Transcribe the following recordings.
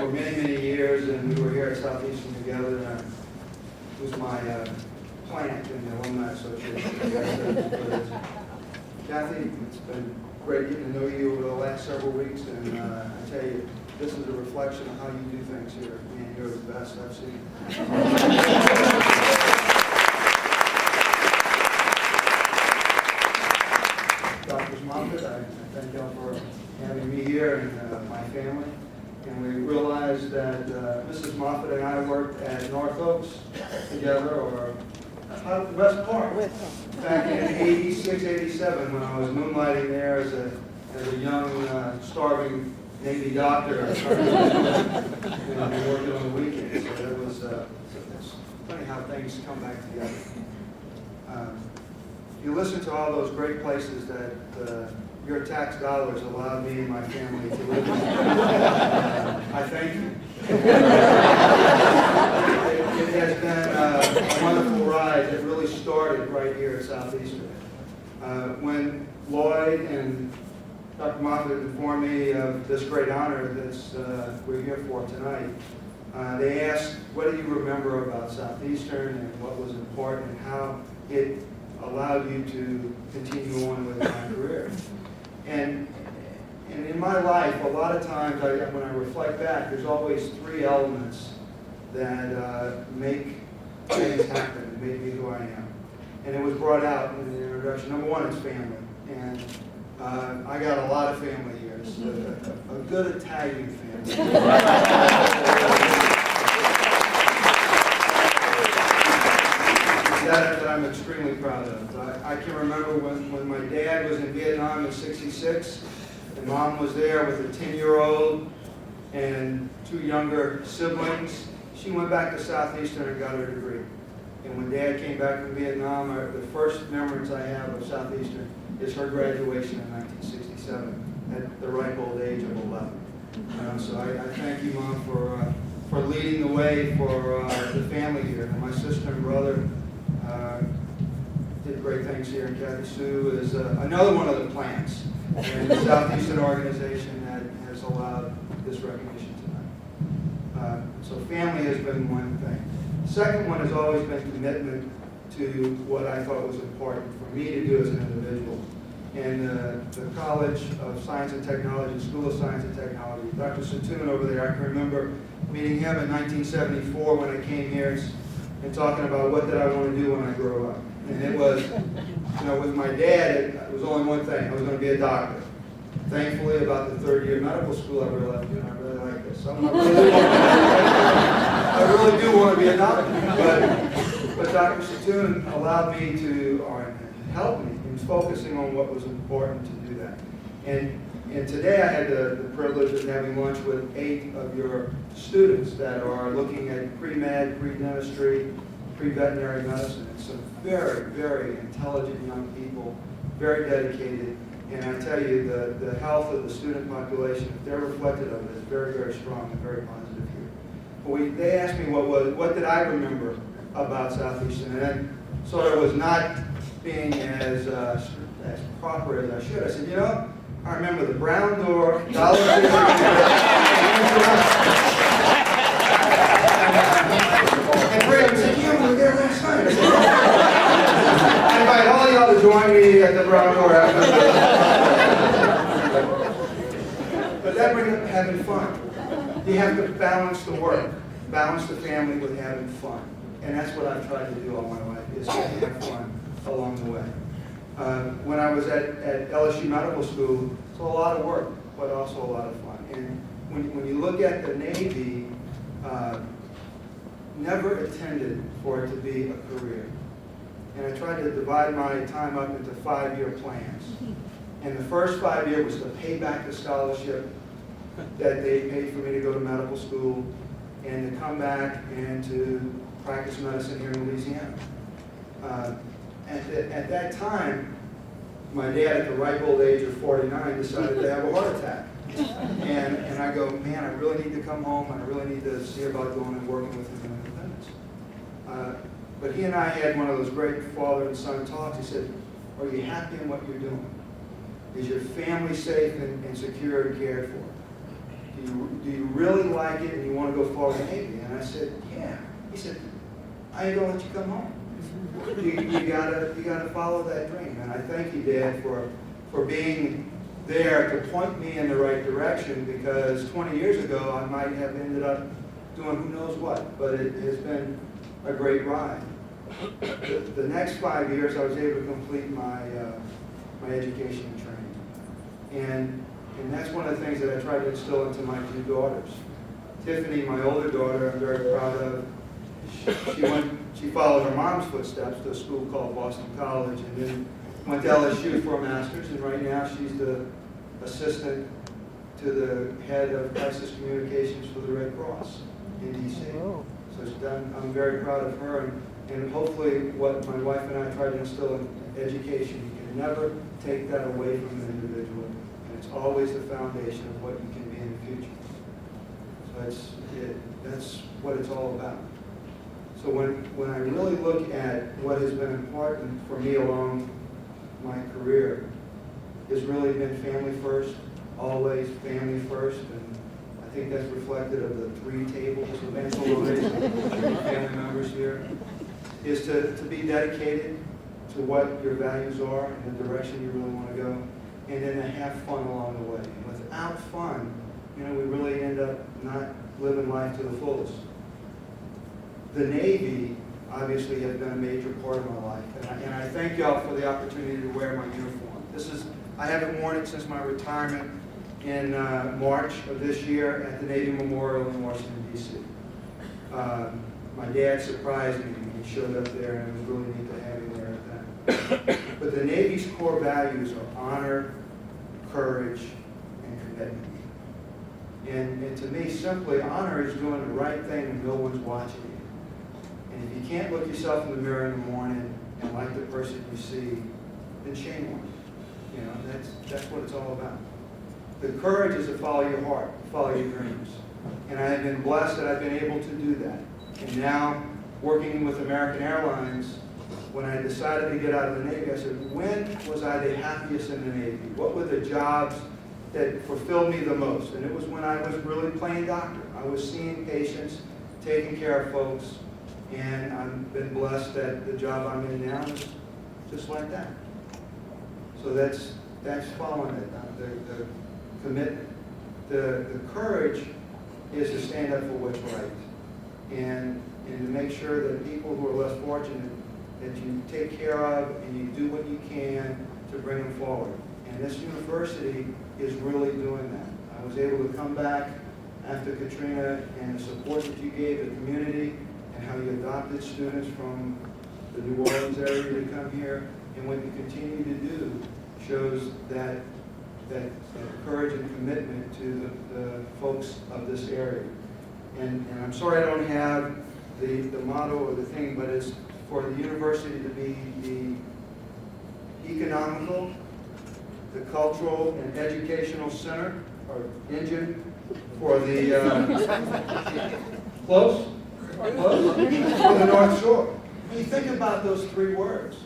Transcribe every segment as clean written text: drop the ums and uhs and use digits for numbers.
for many, many years, and we were here at Southeastern together. And it was my plant in the Alumni Association. Kathy, it's been great getting to know you over the last several weeks, and I tell you, this is a reflection of how you do things here. Man, you're the best I've seen. Dr. Moffitt, I thank y'all for having me here and my family. And we realized that Mrs. Moffitt and I worked at North Oaks together, or West Park, back in 86, 87, when I was moonlighting there as a young, starving Navy doctor, and working on the weekends. So that was, it's funny how things come back together. You listen to all those great places that your tax dollars allowed me and my family to live in. I thank you. It has been a wonderful ride that really started right here at Southeastern. When Lloyd and Dr. Moffitt informed me of this great honor that we're here for tonight, they asked, what do you remember about Southeastern and what was important and how it allowed you to continue on with my career. And in my life, a lot of times, when I reflect back, there's always three elements that make things happen and make me who I am. And it was brought out in the introduction. Number one is family. And I got a lot of family here. It's a good Italian family. That I'm extremely proud of. I can remember when my dad was in Vietnam in '66, and Mom was there with a 10-year-old and two younger siblings. She went back to Southeastern and got her degree. And when Dad came back from Vietnam, the first memories I have of Southeastern is her graduation in 1967 at the ripe old age of 11. So I thank you, Mom, for leading the way for the family here. And my sister and brother did great things here. And Kathy Sue is another one of the plants in the Southeastern organization that has allowed this recognition tonight. So family has been one thing. The second one has always been commitment to what I thought was important for me to do as an individual. In the College of Science and Technology, School of Science and Technology, Dr. Satoon over there, I can remember meeting him in 1974 when I came here and talking about what did I want to do when I grow up. And it was, with my dad, it was only one thing. I was going to be a doctor. Thankfully, about the third year of medical school, I realized, I really like this. So I really do want to be a doctor. But Dr. Satoon allowed me to, or helped me in focusing on what was important to do that. And today I had the privilege of having lunch with 8 of your students that are looking at pre-med, pre-dentistry, pre-veterinary medicine. It's some very, very intelligent young people, very dedicated. And I tell you, the health of the student population, if they're reflected of it, is very, very strong and very positive here. But they asked me what did I remember about Southeastern, and then sort of was not being as proper as I should. I said, I remember the brown door, Dollar Tree. And Brandon said, you were there last night. I invite all y'all to join me at the brown door after. But that brings up having fun. You have to balance the work, balance the family with having fun. And that's what I've tried to do all my life, is to have fun along the way. When I was at LSU Medical School, it's a lot of work, but also a lot of fun. And when you look at the Navy, never intended for it to be a career. And I tried to divide my time up into 5-year plans. And the first 5 years was to pay back the scholarship that they paid for me to go to medical school and to come back and to practice medicine here in Louisiana. At that time, my dad, at the ripe old age of 49, decided to have a heart attack. And I go, man, I really need to come home, and I really need to see about going and working with him in Independence. But he and I had one of those great father and son talks. He said, are you happy in what you're doing? Is your family safe and secure and cared for? Do do you really like it and you want to go forward in the Navy? And I said, yeah. He said, I ain't gonna let you come home. You gotta follow that dream. And I thank you, Dad, for being there to point me in the right direction, because 20 years ago I might have ended up doing who knows what, but it has been a great ride. The next 5 years I was able to complete my education and training. And that's one of the things that I try to instill into my two daughters. Tiffany, my older daughter, I'm very proud of. She followed her mom's footsteps to a school called Boston College, and then went to LSU for a master's, and right now she's the assistant to the head of crisis communications for the Red Cross in D.C. So she's done, I'm very proud of her, and hopefully what my wife and I try to instill in education, you can never take that away from an individual, and it's always the foundation of what you can be in the future. So that's what it's all about. So when I really look at what has been important for me along my career, it's really been family first, always family first, and I think that's reflected of the 3 tables of mental family members here, is to be dedicated to what your values are and the direction you really want to go, and then to have fun along the way. And without fun, we really end up not living life to the fullest. The Navy obviously has been a major part of my life, and I thank y'all for the opportunity to wear my uniform. I haven't worn it since my retirement in March of this year at the Navy Memorial in Washington, D.C. My dad surprised me when he showed up there, and it was really neat to have him there at that. But the Navy's core values are honor, courage, and commitment. And to me, simply, honor is doing the right thing when no one's watching you. And if you can't look yourself in the mirror in the morning and like the person you see, then shame on you. That's what it's all about. The courage is to follow your heart, follow your dreams. And I have been blessed that I've been able to do that. And now, working with American Airlines, when I decided to get out of the Navy, I said, when was I the happiest in the Navy? What were the jobs that fulfilled me the most? And it was when I was really playing doctor. I was seeing patients, taking care of folks, and I've been blessed that the job I'm in now is just like that. So that's following it, the commitment. The courage is to stand up for what's right, and to make sure that people who are less fortunate, that you take care of and you do what you can to bring them forward. And this university is really doing that. I was able to come back after Katrina, and the support that you gave the community and how you adopted students from the New Orleans area to come here, and what you continue to do shows that courage and commitment to the folks of this area. And I'm sorry I don't have the motto or the thing, but it's for the university to be the economical, the cultural and educational center, or engine, for the close? Close? For the North Shore. When you think about those 3 words,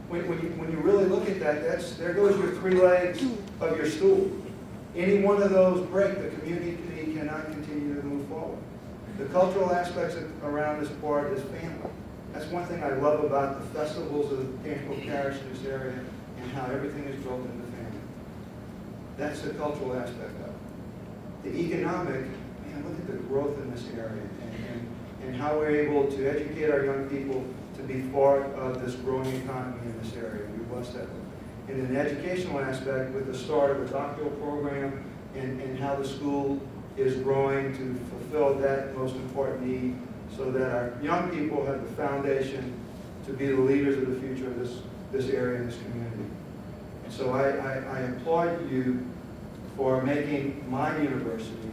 when you really look at that, there goes your 3 legs of your stool. Any one of those break, the community cannot continue to move forward. The cultural aspects around this part is family. That's one thing I love about the festivals of the Tangipahoa Parish in this area, and how everything is built into family. That's the cultural aspect of it. The economic, man, look at the growth in this area, and how we're able to educate our young people to be part of this growing economy in this area. We bless that. And in the educational aspect, with the start of the doctoral program, and how the school is growing to fulfill that most important need, so that our young people have the foundation to be the leaders of the future of this area and this community. And so I applaud you for making my university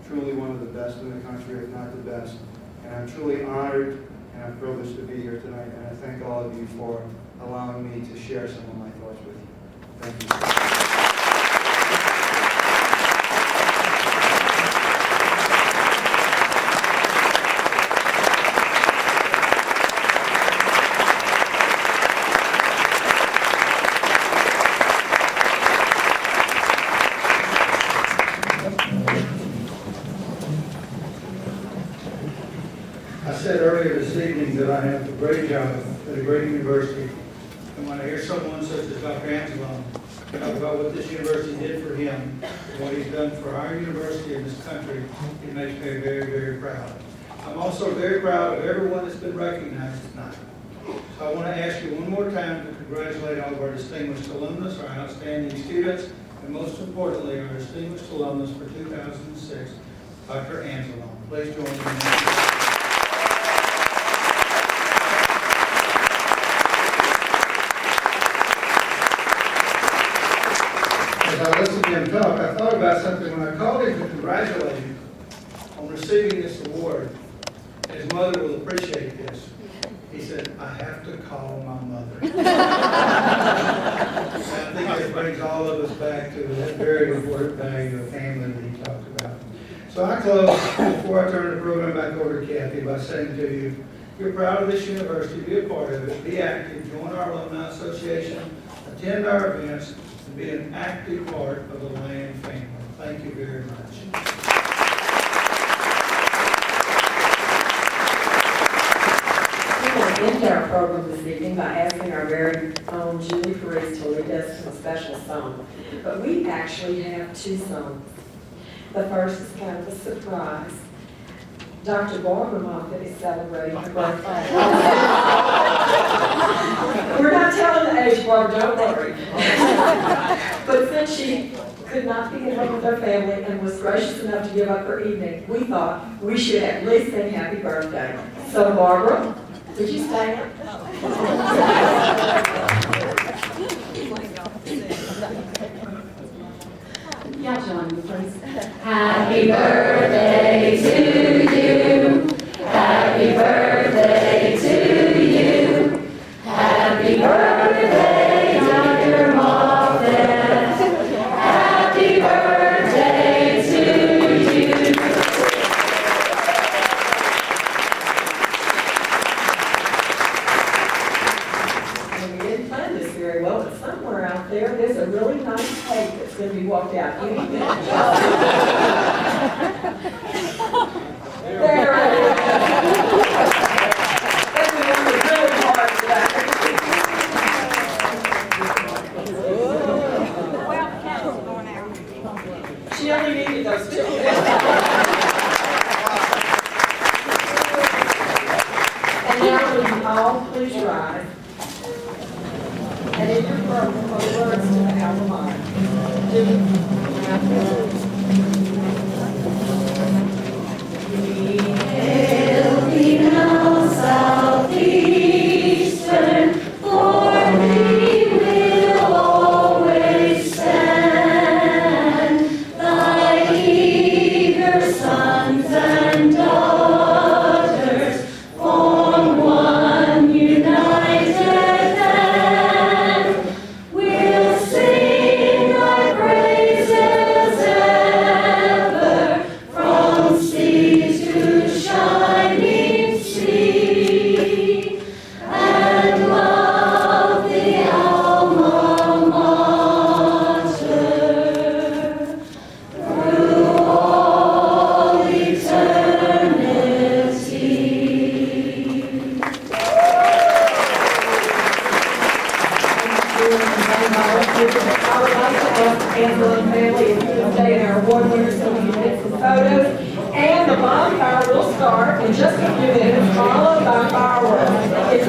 truly one of the best in the country, if not the best. And I'm truly honored and I'm privileged to be here tonight. And I thank all of you for allowing me to share some of my thoughts with you. Thank you. I said earlier this evening that I have a great job at a great university. And when I hear someone such as Dr. Anzalone talk about what this university did for him, and what he's done for our university and this country, it makes me very, very proud. I'm also very proud of everyone that's been recognized tonight. So I want to ask you one more time to congratulate all of our distinguished alumnus, our outstanding students, and most importantly, our distinguished alumnus for 2006, Dr. Anzalone. Please join me. As I listened to him talk, I thought about something when I called him to congratulate him on receiving this award. And his mother will appreciate this. He said, I have to call my mother. And I think that brings all of us back to that very important value of family that he talked about. So I close, before I turn the program back over to Kathy, by saying to you, you're proud of this university, be a part of it, be active, join our alumni association, attend our events, and be an active part of the Land family. Thank you very much. We want to end our program this evening by asking our very own Julie Perez to lead us to a special song. But we actually have two songs. The first is kind of a surprise. Dr. Barbara Moffett is celebrating her birthday. We're not telling the age, Barbara, don't worry. But since she could not be at home with her family and was gracious enough to give up her evening, we thought we should at least sing happy birthday. So Barbara, would you stand? Yeah, John, please. Happy birthday to you. Happy birthday to you. Happy birthday, Dr. Moffett. Happy birthday to you. We didn't plan this very well, but somewhere out there's a really nice cake that's going to be walked out. You need that. There it is. Everyone was really hard for that. She only needed those two. And now will you all please rise. And in your program, for the words to the alma mater. Hail thee now, Southeastern, for thee will always stand. Thy eager sons and daughters form one united band. We'll sing thy praises ever, from sea to shining sea, and love the alma mater through all eternity. I would like to ask Angela and family if you would stay in our award winners so we can get some photos. And the bonfire will start in just a few minutes, followed by fireworks. It's